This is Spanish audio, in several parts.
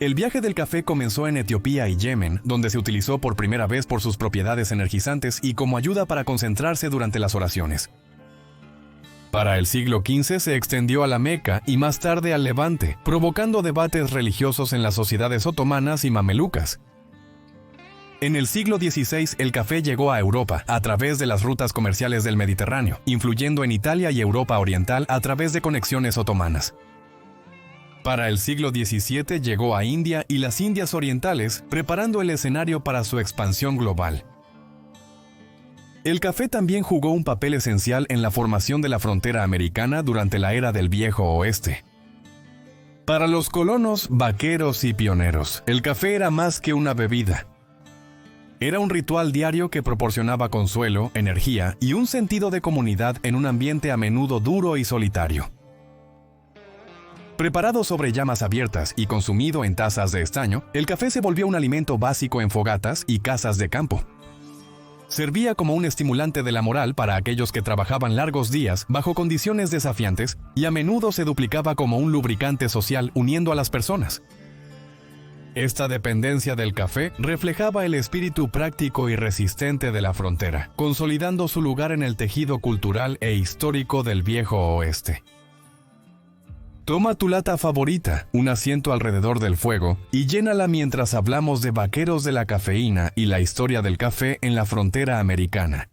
El viaje del café comenzó en Etiopía y Yemen, donde se utilizó por primera vez por sus propiedades energizantes y como ayuda para concentrarse durante las oraciones. Para el siglo XV se extendió a la Meca y más tarde al Levante, provocando debates religiosos en las sociedades otomanas y mamelucas. En el siglo XVI el café llegó a Europa a través de las rutas comerciales del Mediterráneo, influyendo en Italia y Europa Oriental a través de conexiones otomanas. Para el siglo XVII llegó a India y las Indias Orientales, preparando el escenario para su expansión global. El café también jugó un papel esencial en la formación de la frontera americana durante la era del Viejo Oeste. Para los colonos, vaqueros y pioneros, el café era más que una bebida. Era un ritual diario que proporcionaba consuelo, energía y un sentido de comunidad en un ambiente a menudo duro y solitario. Preparado sobre llamas abiertas y consumido en tazas de estaño, el café se volvió un alimento básico en fogatas y casas de campo. Servía como un estimulante de la moral para aquellos que trabajaban largos días bajo condiciones desafiantes y a menudo se duplicaba como un lubricante social uniendo a las personas. Esta dependencia del café reflejaba el espíritu práctico y resistente de la frontera, consolidando su lugar en el tejido cultural e histórico del Viejo Oeste. Toma tu lata favorita, un asiento alrededor del fuego, y llénala mientras hablamos de vaqueros de la cafeína y la historia del café en la frontera americana.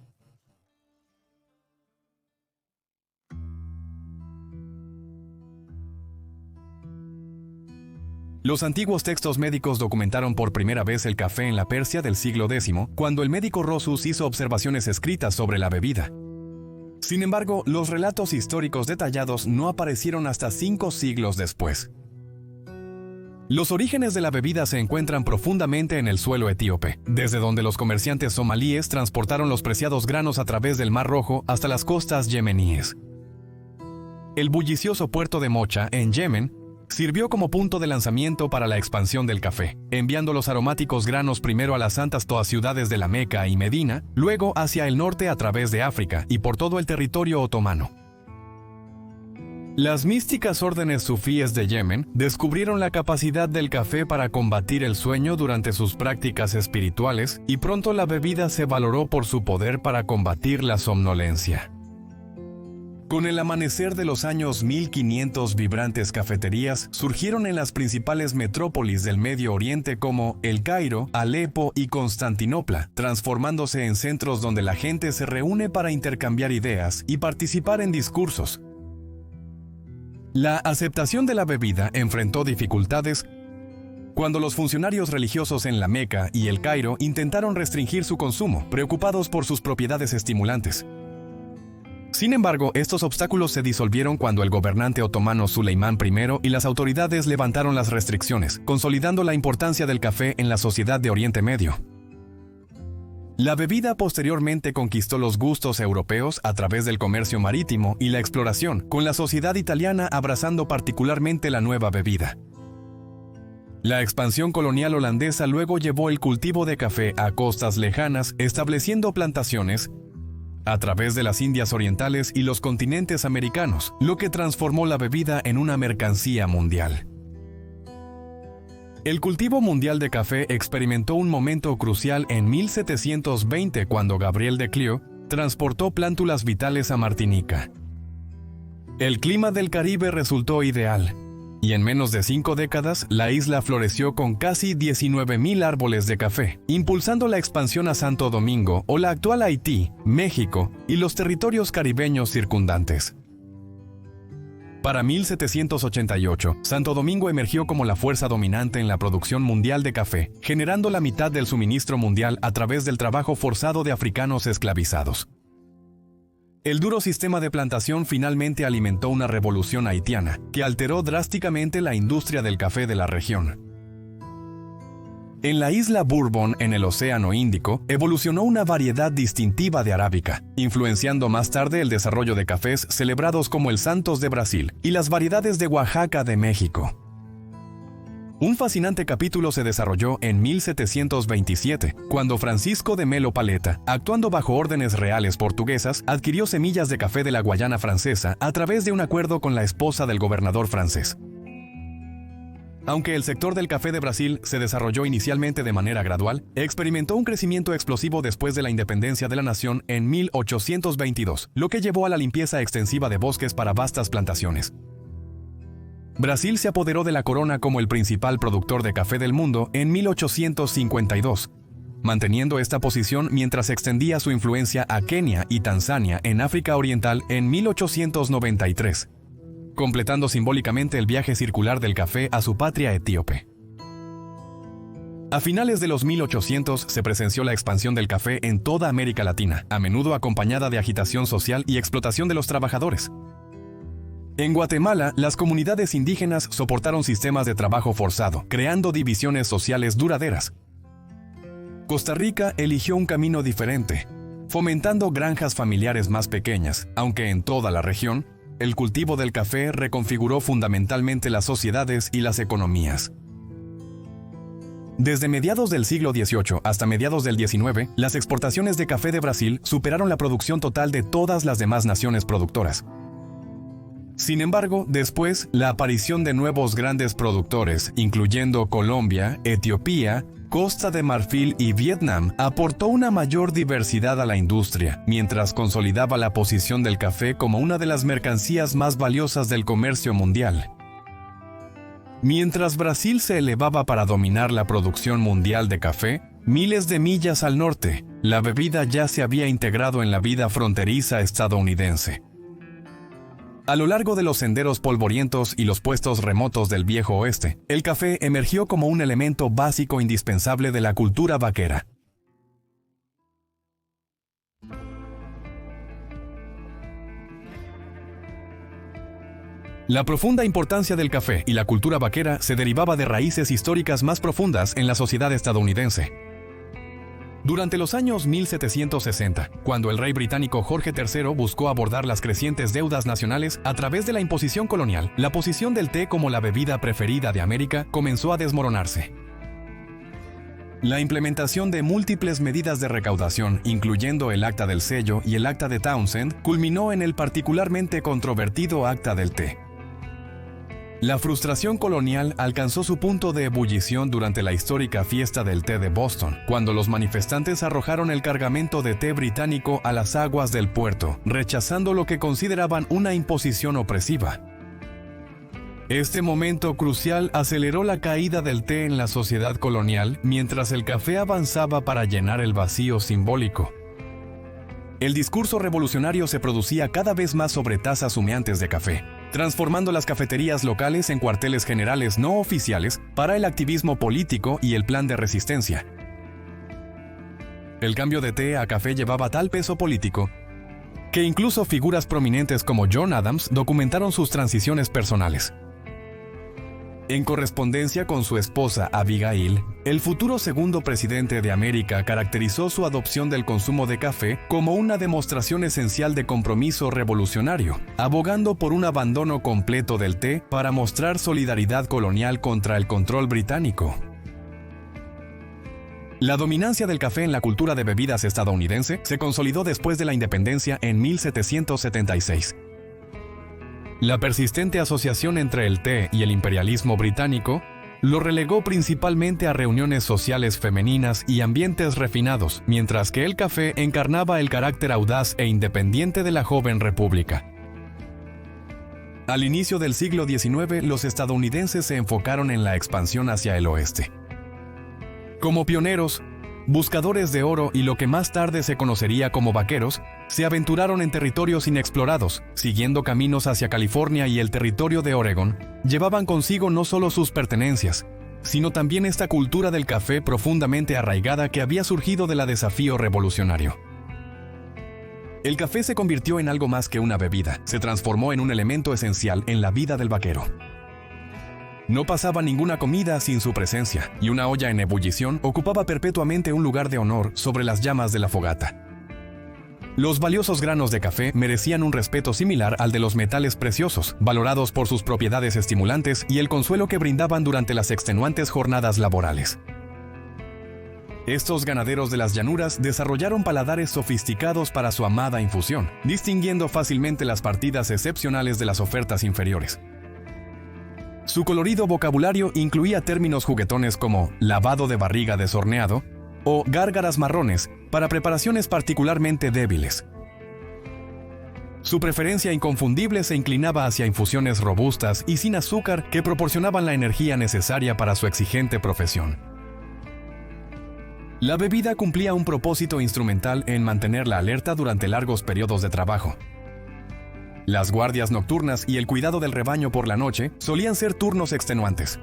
Los antiguos textos médicos documentaron por primera vez el café en la Persia del siglo X, cuando el médico Rosus hizo observaciones escritas sobre la bebida. Sin embargo, los relatos históricos detallados no aparecieron hasta 5 siglos después. Los orígenes de la bebida se encuentran profundamente en el suelo etíope, desde donde los comerciantes somalíes transportaron los preciados granos a través del Mar Rojo hasta las costas yemeníes. El bullicioso puerto de Mocha, en Yemen, sirvió como punto de lanzamiento para la expansión del café, enviando los aromáticos granos primero a las santas ciudades de la Meca y Medina, luego hacia el norte a través de África y por todo el territorio otomano. Las místicas órdenes sufíes de Yemen descubrieron la capacidad del café para combatir el sueño durante sus prácticas espirituales y pronto la bebida se valoró por su poder para combatir la somnolencia. Con el amanecer de los años 1500, vibrantes cafeterías surgieron en las principales metrópolis del Medio Oriente como El Cairo, Alepo y Constantinopla, transformándose en centros donde la gente se reúne para intercambiar ideas y participar en discursos. La aceptación de la bebida enfrentó dificultades cuando los funcionarios religiosos en la Meca y El Cairo intentaron restringir su consumo, preocupados por sus propiedades estimulantes. Sin embargo, estos obstáculos se disolvieron cuando el gobernante otomano Suleimán I y las autoridades levantaron las restricciones, consolidando la importancia del café en la sociedad de Oriente Medio. La bebida posteriormente conquistó los gustos europeos a través del comercio marítimo y la exploración, con la sociedad italiana abrazando particularmente la nueva bebida. La expansión colonial holandesa luego llevó el cultivo de café a costas lejanas, estableciendo plantaciones a través de las Indias Orientales y los continentes americanos, lo que transformó la bebida en una mercancía mundial. El cultivo mundial de café experimentó un momento crucial en 1720 cuando Gabriel de Clio transportó plántulas vitales a Martinica. El clima del Caribe resultó ideal, y en menos de 5 décadas la isla floreció con casi 19,000 árboles de café, impulsando la expansión a Santo Domingo o la actual Haití, México y los territorios caribeños circundantes. Para 1788, Santo Domingo emergió como la fuerza dominante en la producción mundial de café, generando la mitad del suministro mundial a través del trabajo forzado de africanos esclavizados. El duro sistema de plantación finalmente alimentó una revolución haitiana, que alteró drásticamente la industria del café de la región. En la isla Bourbon, en el Océano Índico, evolucionó una variedad distintiva de arábica, influenciando más tarde el desarrollo de cafés celebrados como el Santos de Brasil y las variedades de Oaxaca de México. Un fascinante capítulo se desarrolló en 1727, cuando Francisco de Melo Paleta, actuando bajo órdenes reales portuguesas, adquirió semillas de café de la Guayana francesa a través de un acuerdo con la esposa del gobernador francés. Aunque el sector del café de Brasil se desarrolló inicialmente de manera gradual, experimentó un crecimiento explosivo después de la independencia de la nación en 1822, lo que llevó a la limpieza extensiva de bosques para vastas plantaciones. Brasil se apoderó de la corona como el principal productor de café del mundo en 1852, manteniendo esta posición mientras extendía su influencia a Kenia y Tanzania en África Oriental en 1893. Completando simbólicamente el viaje circular del café a su patria etíope. A finales de los 1800 se presenció la expansión del café en toda América Latina, a menudo acompañada de agitación social y explotación de los trabajadores. En Guatemala, las comunidades indígenas soportaron sistemas de trabajo forzado, creando divisiones sociales duraderas. Costa Rica eligió un camino diferente, fomentando granjas familiares más pequeñas, aunque en toda la región, el cultivo del café reconfiguró fundamentalmente las sociedades y las economías. Desde mediados del siglo XVIII hasta mediados del XIX, las exportaciones de café de Brasil superaron la producción total de todas las demás naciones productoras. Sin embargo, después, la aparición de nuevos grandes productores, incluyendo Colombia, Etiopía, Costa de Marfil y Vietnam, aportó una mayor diversidad a la industria, mientras consolidaba la posición del café como una de las mercancías más valiosas del comercio mundial. Mientras Brasil se elevaba para dominar la producción mundial de café, miles de millas al norte, la bebida ya se había integrado en la vida fronteriza estadounidense. A lo largo de los senderos polvorientos y los puestos remotos del viejo oeste, el café emergió como un elemento básico indispensable de la cultura vaquera. La profunda importancia del café y la cultura vaquera se derivaba de raíces históricas más profundas en la sociedad estadounidense. Durante los años 1760, cuando el rey británico Jorge III buscó abordar las crecientes deudas nacionales a través de la imposición colonial, la posición del té como la bebida preferida de América comenzó a desmoronarse. La implementación de múltiples medidas de recaudación, incluyendo el Acta del Sello y el Acta de Townshend, culminó en el particularmente controvertido Acta del Té. La frustración colonial alcanzó su punto de ebullición durante la histórica fiesta del té de Boston, cuando los manifestantes arrojaron el cargamento de té británico a las aguas del puerto, rechazando lo que consideraban una imposición opresiva. Este momento crucial aceleró la caída del té en la sociedad colonial, mientras el café avanzaba para llenar el vacío simbólico. El discurso revolucionario se producía cada vez más sobre tazas humeantes de café, transformando las cafeterías locales en cuarteles generales no oficiales para el activismo político y el plan de resistencia. El cambio de té a café llevaba tal peso político que incluso figuras prominentes como John Adams documentaron sus transiciones personales. En correspondencia con su esposa Abigail, el futuro segundo presidente de América caracterizó su adopción del consumo de café como una demostración esencial de compromiso revolucionario, abogando por un abandono completo del té para mostrar solidaridad colonial contra el control británico. La dominancia del café en la cultura de bebidas estadounidense se consolidó después de la independencia en 1776. La persistente asociación entre el té y el imperialismo británico lo relegó principalmente a reuniones sociales femeninas y ambientes refinados, mientras que el café encarnaba el carácter audaz e independiente de la joven república. Al inicio del siglo XIX, los estadounidenses se enfocaron en la expansión hacia el oeste. Como pioneros, buscadores de oro y lo que más tarde se conocería como vaqueros, se aventuraron en territorios inexplorados, siguiendo caminos hacia California y el territorio de Oregón. Llevaban consigo no solo sus pertenencias, sino también esta cultura del café profundamente arraigada que había surgido del desafío revolucionario. El café se convirtió en algo más que una bebida, se transformó en un elemento esencial en la vida del vaquero. No pasaba ninguna comida sin su presencia, y una olla en ebullición ocupaba perpetuamente un lugar de honor sobre las llamas de la fogata. Los valiosos granos de café merecían un respeto similar al de los metales preciosos, valorados por sus propiedades estimulantes y el consuelo que brindaban durante las extenuantes jornadas laborales. Estos ganaderos de las llanuras desarrollaron paladares sofisticados para su amada infusión, distinguiendo fácilmente las partidas excepcionales de las ofertas inferiores. Su colorido vocabulario incluía términos juguetones como lavado de barriga deshorneado o gárgaras marrones para preparaciones particularmente débiles. Su preferencia inconfundible se inclinaba hacia infusiones robustas y sin azúcar que proporcionaban la energía necesaria para su exigente profesión. La bebida cumplía un propósito instrumental en mantenerla alerta durante largos periodos de trabajo. Las guardias nocturnas y el cuidado del rebaño por la noche solían ser turnos extenuantes.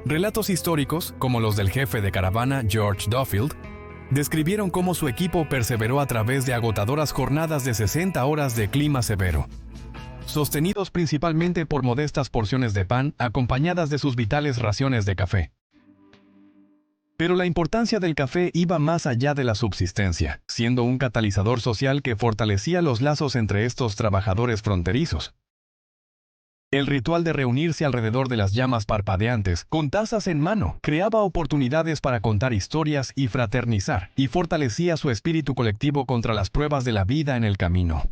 Relatos históricos, como los del jefe de caravana George Duffield, describieron cómo su equipo perseveró a través de agotadoras jornadas de 60 horas de clima severo, sostenidos principalmente por modestas porciones de pan acompañadas de sus vitales raciones de café. Pero la importancia del café iba más allá de la subsistencia, siendo un catalizador social que fortalecía los lazos entre estos trabajadores fronterizos. El ritual de reunirse alrededor de las llamas parpadeantes, con tazas en mano, creaba oportunidades para contar historias y fraternizar, y fortalecía su espíritu colectivo contra las pruebas de la vida en el camino.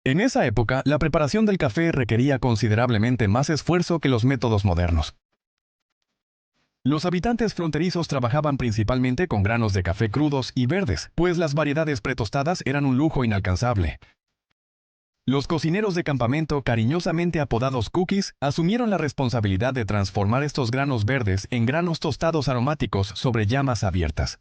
En esa época, la preparación del café requería considerablemente más esfuerzo que los métodos modernos. Los habitantes fronterizos trabajaban principalmente con granos de café crudos y verdes, pues las variedades pretostadas eran un lujo inalcanzable. Los cocineros de campamento, cariñosamente apodados cookies, asumieron la responsabilidad de transformar estos granos verdes en granos tostados aromáticos sobre llamas abiertas.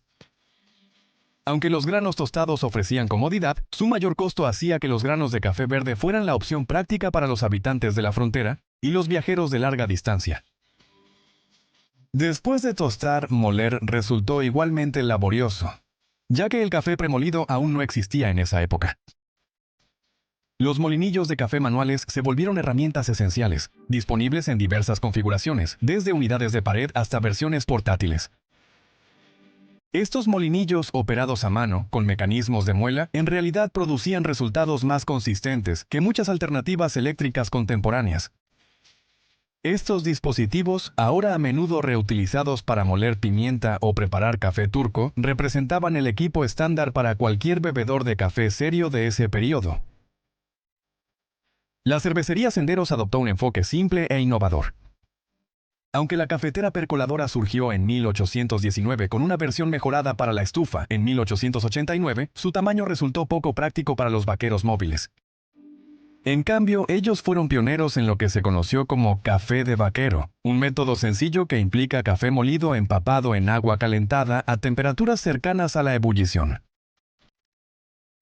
Aunque los granos tostados ofrecían comodidad, su mayor costo hacía que los granos de café verde fueran la opción práctica para los habitantes de la frontera y los viajeros de larga distancia. Después de tostar, moler resultó igualmente laborioso, ya que el café premolido aún no existía en esa época. Los molinillos de café manuales se volvieron herramientas esenciales, disponibles en diversas configuraciones, desde unidades de pared hasta versiones portátiles. Estos molinillos operados a mano, con mecanismos de muela, en realidad producían resultados más consistentes que muchas alternativas eléctricas contemporáneas. Estos dispositivos, ahora a menudo reutilizados para moler pimienta o preparar café turco, representaban el equipo estándar para cualquier bebedor de café serio de ese periodo. La cervecería Senderos adoptó un enfoque simple e innovador. Aunque la cafetera percoladora surgió en 1819 con una versión mejorada para la estufa en 1889, su tamaño resultó poco práctico para los vaqueros móviles. En cambio, ellos fueron pioneros en lo que se conoció como café de vaquero, un método sencillo que implica café molido empapado en agua calentada a temperaturas cercanas a la ebullición.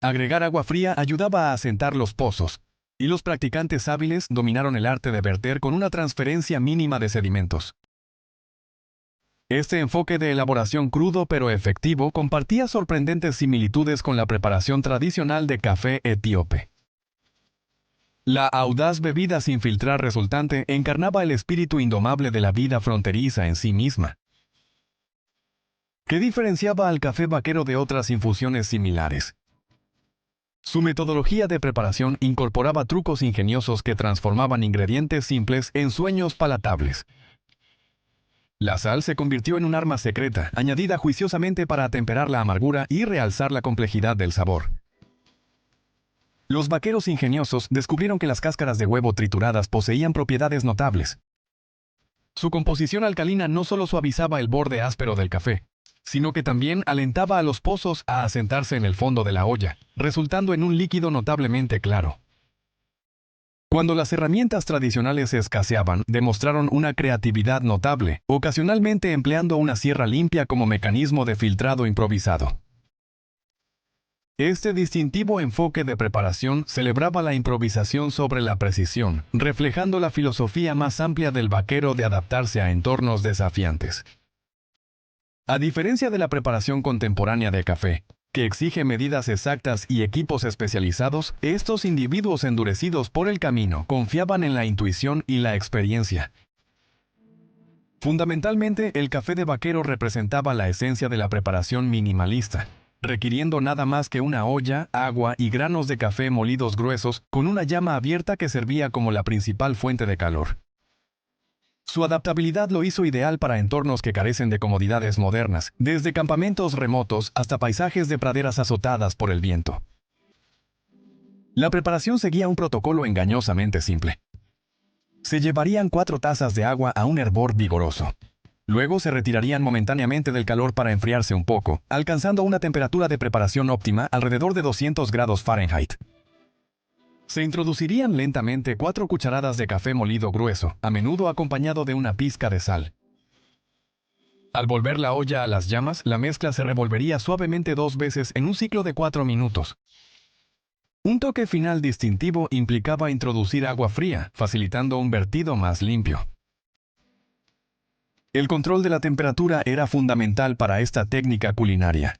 Agregar agua fría ayudaba a asentar los pozos, y los practicantes hábiles dominaron el arte de verter con una transferencia mínima de sedimentos. Este enfoque de elaboración crudo pero efectivo compartía sorprendentes similitudes con la preparación tradicional de café etíope. La audaz bebida sin filtrar resultante encarnaba el espíritu indomable de la vida fronteriza en sí misma. ¿Qué diferenciaba al café vaquero de otras infusiones similares? Su metodología de preparación incorporaba trucos ingeniosos que transformaban ingredientes simples en sueños palatables. La sal se convirtió en un arma secreta, añadida juiciosamente para atemperar la amargura y realzar la complejidad del sabor. Los vaqueros ingeniosos descubrieron que las cáscaras de huevo trituradas poseían propiedades notables. Su composición alcalina no solo suavizaba el borde áspero del café, sino que también alentaba a los pozos a asentarse en el fondo de la olla, resultando en un líquido notablemente claro. Cuando las herramientas tradicionales escaseaban, demostraron una creatividad notable, ocasionalmente empleando una sierra limpia como mecanismo de filtrado improvisado. Este distintivo enfoque de preparación celebraba la improvisación sobre la precisión, reflejando la filosofía más amplia del vaquero de adaptarse a entornos desafiantes. A diferencia de la preparación contemporánea de café, que exige medidas exactas y equipos especializados, estos individuos endurecidos por el camino confiaban en la intuición y la experiencia. Fundamentalmente, el café de vaquero representaba la esencia de la preparación minimalista, requiriendo nada más que una olla, agua y granos de café molidos gruesos con una llama abierta que servía como la principal fuente de calor. Su adaptabilidad lo hizo ideal para entornos que carecen de comodidades modernas, desde campamentos remotos hasta paisajes de praderas azotadas por el viento. La preparación seguía un protocolo engañosamente simple. Se llevarían 4 tazas de agua a un hervor vigoroso. Luego se retirarían momentáneamente del calor para enfriarse un poco, alcanzando una temperatura de preparación óptima alrededor de 200 grados Fahrenheit. Se introducirían lentamente 4 cucharadas de café molido grueso, a menudo acompañado de una pizca de sal. Al volver la olla a las llamas, la mezcla se revolvería suavemente 2 veces en un ciclo de 4 minutos. Un toque final distintivo implicaba introducir agua fría, facilitando un vertido más limpio. El control de la temperatura era fundamental para esta técnica culinaria.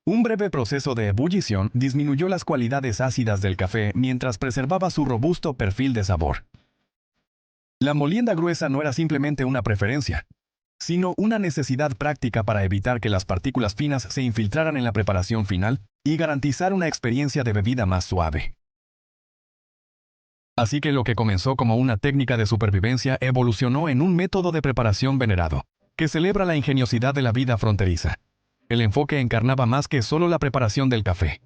Un breve proceso de ebullición disminuyó las cualidades ácidas del café mientras preservaba su robusto perfil de sabor. La molienda gruesa no era simplemente una preferencia, sino una necesidad práctica para evitar que las partículas finas se infiltraran en la preparación final y garantizar una experiencia de bebida más suave. Así que lo que comenzó como una técnica de supervivencia evolucionó en un método de preparación venerado, que celebra la ingeniosidad de la vida fronteriza. El enfoque encarnaba más que solo la preparación del café.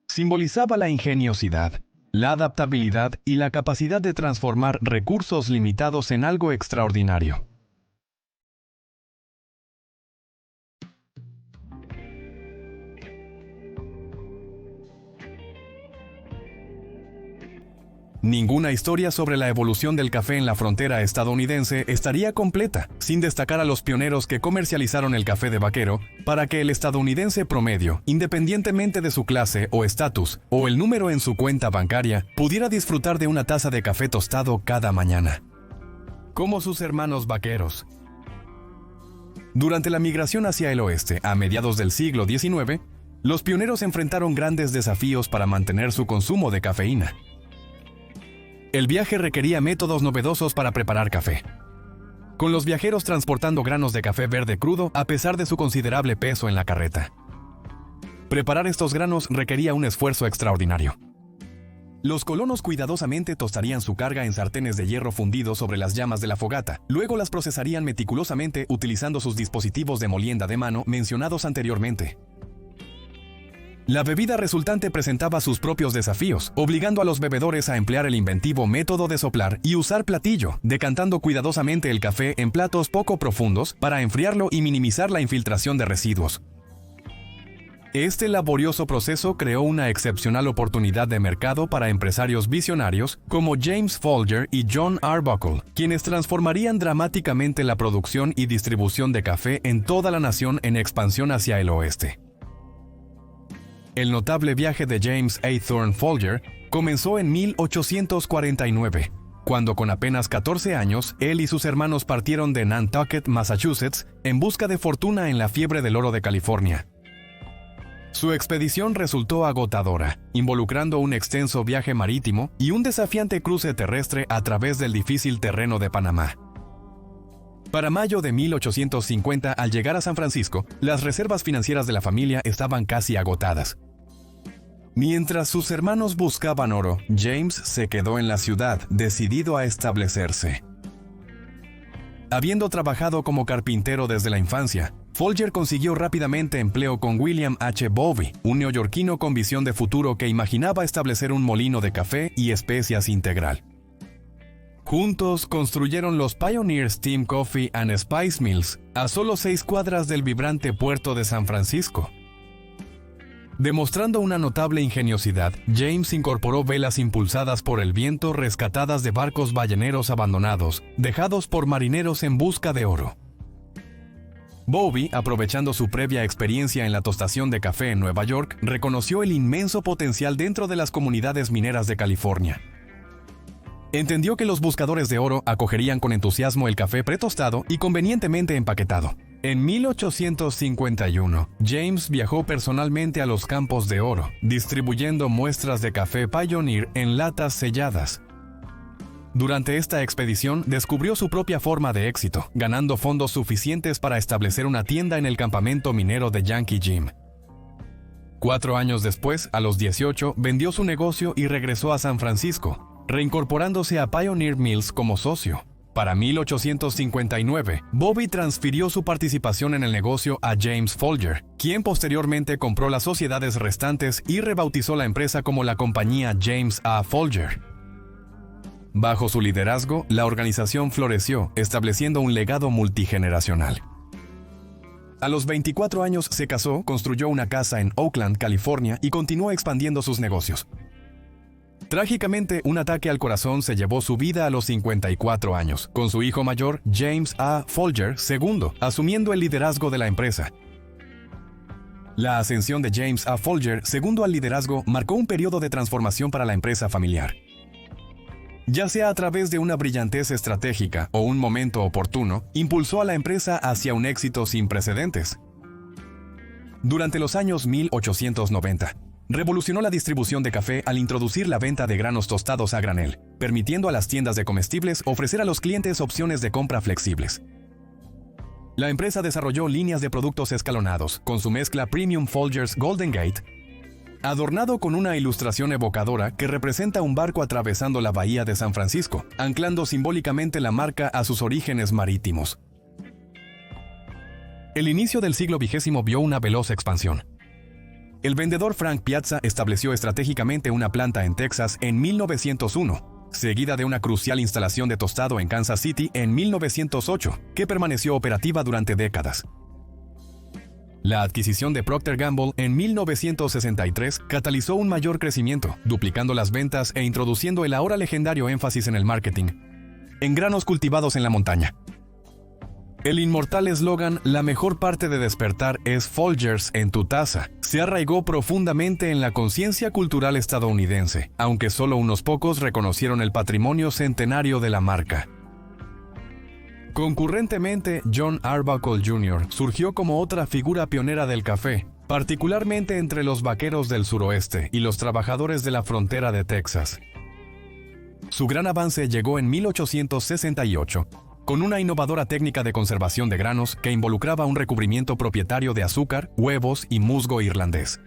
Simbolizaba la ingeniosidad, la adaptabilidad y la capacidad de transformar recursos limitados en algo extraordinario. Ninguna historia sobre la evolución del café en la frontera estadounidense estaría completa sin destacar a los pioneros que comercializaron el café de vaquero para que el estadounidense promedio, independientemente de su clase o estatus o el número en su cuenta bancaria, pudiera disfrutar de una taza de café tostado cada mañana. Como sus hermanos vaqueros. Durante la migración hacia el oeste, a mediados del siglo XIX, los pioneros enfrentaron grandes desafíos para mantener su consumo de cafeína. El viaje requería métodos novedosos para preparar café, con los viajeros transportando granos de café verde crudo a pesar de su considerable peso en la carreta. Preparar estos granos requería un esfuerzo extraordinario. Los colonos cuidadosamente tostarían su carga en sartenes de hierro fundido sobre las llamas de la fogata, luego las procesarían meticulosamente utilizando sus dispositivos de molienda de mano mencionados anteriormente. La bebida resultante presentaba sus propios desafíos, obligando a los bebedores a emplear el inventivo método de soplar y usar platillo, decantando cuidadosamente el café en platos poco profundos para enfriarlo y minimizar la infiltración de residuos. Este laborioso proceso creó una excepcional oportunidad de mercado para empresarios visionarios como James Folger y John Arbuckle, quienes transformarían dramáticamente la producción y distribución de café en toda la nación en expansión hacia el oeste. El notable viaje de James A. Thorne Folger comenzó en 1849, cuando con apenas 14 años, él y sus hermanos partieron de Nantucket, Massachusetts, en busca de fortuna en la fiebre del oro de California. Su expedición resultó agotadora, involucrando un extenso viaje marítimo y un desafiante cruce terrestre a través del difícil terreno de Panamá. Para mayo de 1850, al llegar a San Francisco, las reservas financieras de la familia estaban casi agotadas. Mientras sus hermanos buscaban oro, James se quedó en la ciudad, decidido a establecerse. Habiendo trabajado como carpintero desde la infancia, Folger consiguió rápidamente empleo con William H. Bovey, un neoyorquino con visión de futuro que imaginaba establecer un molino de café y especias integral. Juntos construyeron los Pioneer Steam Coffee and Spice Mills, a solo 6 cuadras del vibrante puerto de San Francisco. Demostrando una notable ingeniosidad, James incorporó velas impulsadas por el viento rescatadas de barcos balleneros abandonados, dejados por marineros en busca de oro. Bovey, aprovechando su previa experiencia en la tostación de café en Nueva York, reconoció el inmenso potencial dentro de las comunidades mineras de California. Entendió que los buscadores de oro acogerían con entusiasmo el café pretostado y convenientemente empaquetado. En 1851, James viajó personalmente a los campos de oro, distribuyendo muestras de café Pioneer en latas selladas. Durante esta expedición, descubrió su propia forma de éxito, ganando fondos suficientes para establecer una tienda en el campamento minero de Yankee Jim. 4 años después, a los 18, vendió su negocio y regresó a San Francisco, reincorporándose a Pioneer Mills como socio. Para 1859, Bovey transfirió su participación en el negocio a James Folger, quien posteriormente compró las sociedades restantes y rebautizó la empresa como la compañía James A. Folger. Bajo su liderazgo, la organización floreció, estableciendo un legado multigeneracional. A los 24 años se casó, construyó una casa en Oakland, California, y continuó expandiendo sus negocios. Trágicamente, un ataque al corazón se llevó su vida a los 54 años, con su hijo mayor, James A. Folger II, asumiendo el liderazgo de la empresa. La ascensión de James A. Folger II al liderazgo marcó un periodo de transformación para la empresa familiar. Ya sea a través de una brillantez estratégica o un momento oportuno, impulsó a la empresa hacia un éxito sin precedentes. Durante los años 1890, revolucionó la distribución de café al introducir la venta de granos tostados a granel, permitiendo a las tiendas de comestibles ofrecer a los clientes opciones de compra flexibles. La empresa desarrolló líneas de productos escalonados, con su mezcla Premium Folgers Golden Gate, adornado con una ilustración evocadora que representa un barco atravesando la bahía de San Francisco, anclando simbólicamente la marca a sus orígenes marítimos. El inicio del siglo XX vio una veloz expansión. El vendedor Frank Piazza estableció estratégicamente una planta en Texas en 1901, seguida de una crucial instalación de tostado en Kansas City en 1908, que permaneció operativa durante décadas. La adquisición de Procter & Gamble en 1963 catalizó un mayor crecimiento, duplicando las ventas e introduciendo el ahora legendario énfasis en el marketing, en granos cultivados en la montaña. El inmortal eslogan "La mejor parte de despertar es Folgers en tu taza" se arraigó profundamente en la conciencia cultural estadounidense, aunque solo unos pocos reconocieron el patrimonio centenario de la marca. Concurrentemente, John Arbuckle Jr. surgió como otra figura pionera del café, particularmente entre los vaqueros del suroeste y los trabajadores de la frontera de Texas. Su gran avance llegó en 1868, con una innovadora técnica de conservación de granos que involucraba un recubrimiento propietario de azúcar, huevos y musgo irlandés.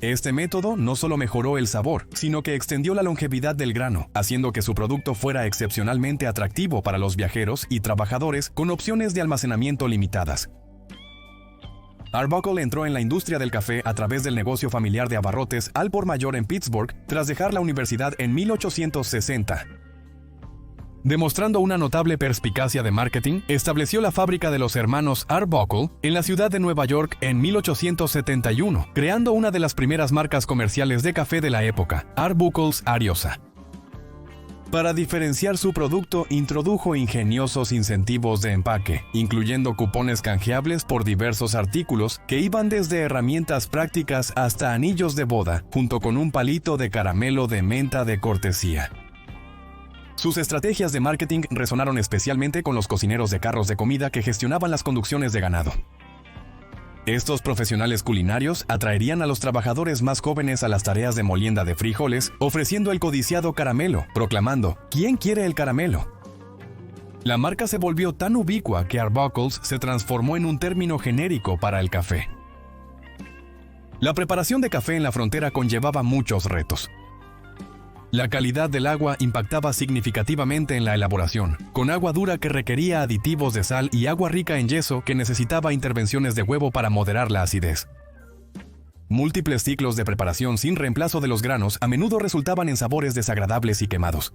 Este método no solo mejoró el sabor, sino que extendió la longevidad del grano, haciendo que su producto fuera excepcionalmente atractivo para los viajeros y trabajadores con opciones de almacenamiento limitadas. Arbuckle entró en la industria del café a través del negocio familiar de abarrotes al por mayor en Pittsburgh tras dejar la universidad en 1860. Demostrando una notable perspicacia de marketing, estableció la fábrica de los hermanos Arbuckle en la ciudad de Nueva York en 1871, creando una de las primeras marcas comerciales de café de la época, Arbuckle's Ariosa. Para diferenciar su producto, introdujo ingeniosos incentivos de empaque, incluyendo cupones canjeables por diversos artículos que iban desde herramientas prácticas hasta anillos de boda, junto con un palito de caramelo de menta de cortesía. Sus estrategias de marketing resonaron especialmente con los cocineros de carros de comida que gestionaban las conducciones de ganado. Estos profesionales culinarios atraerían a los trabajadores más jóvenes a las tareas de molienda de frijoles, ofreciendo el codiciado caramelo, proclamando "¿Quién quiere el caramelo?". La marca se volvió tan ubicua que Arbuckle's se transformó en un término genérico para el café. La preparación de café en la frontera conllevaba muchos retos. La calidad del agua impactaba significativamente en la elaboración, con agua dura que requería aditivos de sal y agua rica en yeso que necesitaba intervenciones de huevo para moderar la acidez. Múltiples ciclos de preparación sin reemplazo de los granos a menudo resultaban en sabores desagradables y quemados.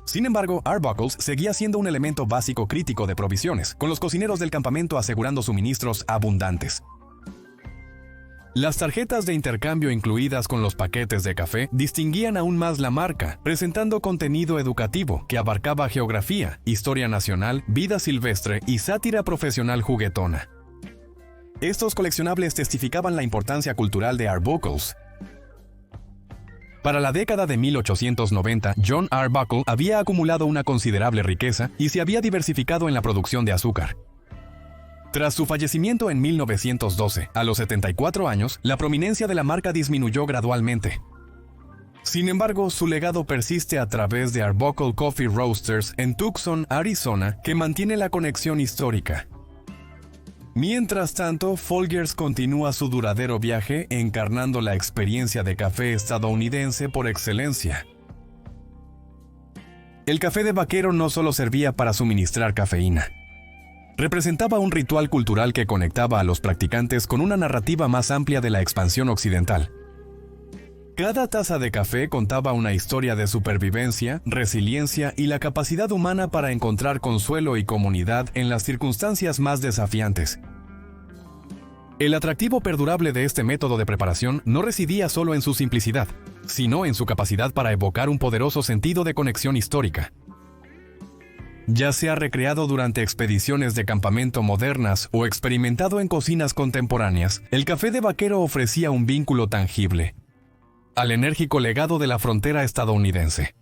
Sin embargo, Arbuckle's seguía siendo un elemento básico crítico de provisiones, con los cocineros del campamento asegurando suministros abundantes. Las tarjetas de intercambio incluidas con los paquetes de café distinguían aún más la marca, presentando contenido educativo que abarcaba geografía, historia nacional, vida silvestre y sátira profesional juguetona. Estos coleccionables testificaban la importancia cultural de Arbuckle's. Para la década de 1890, John Arbuckle había acumulado una considerable riqueza y se había diversificado en la producción de azúcar. Tras su fallecimiento en 1912, a los 74 años, la prominencia de la marca disminuyó gradualmente. Sin embargo, su legado persiste a través de Arbuckle Coffee Roasters en Tucson, Arizona, que mantiene la conexión histórica. Mientras tanto, Folgers continúa su duradero viaje encarnando la experiencia de café estadounidense por excelencia. El café de vaquero no solo servía para suministrar cafeína. Representaba un ritual cultural que conectaba a los practicantes con una narrativa más amplia de la expansión occidental. Cada taza de café contaba una historia de supervivencia, resiliencia y la capacidad humana para encontrar consuelo y comunidad en las circunstancias más desafiantes. El atractivo perdurable de este método de preparación no residía solo en su simplicidad, sino en su capacidad para evocar un poderoso sentido de conexión histórica. Ya sea recreado durante expediciones de campamento modernas o experimentado en cocinas contemporáneas, el café de vaquero ofrecía un vínculo tangible al enérgico legado de la frontera estadounidense.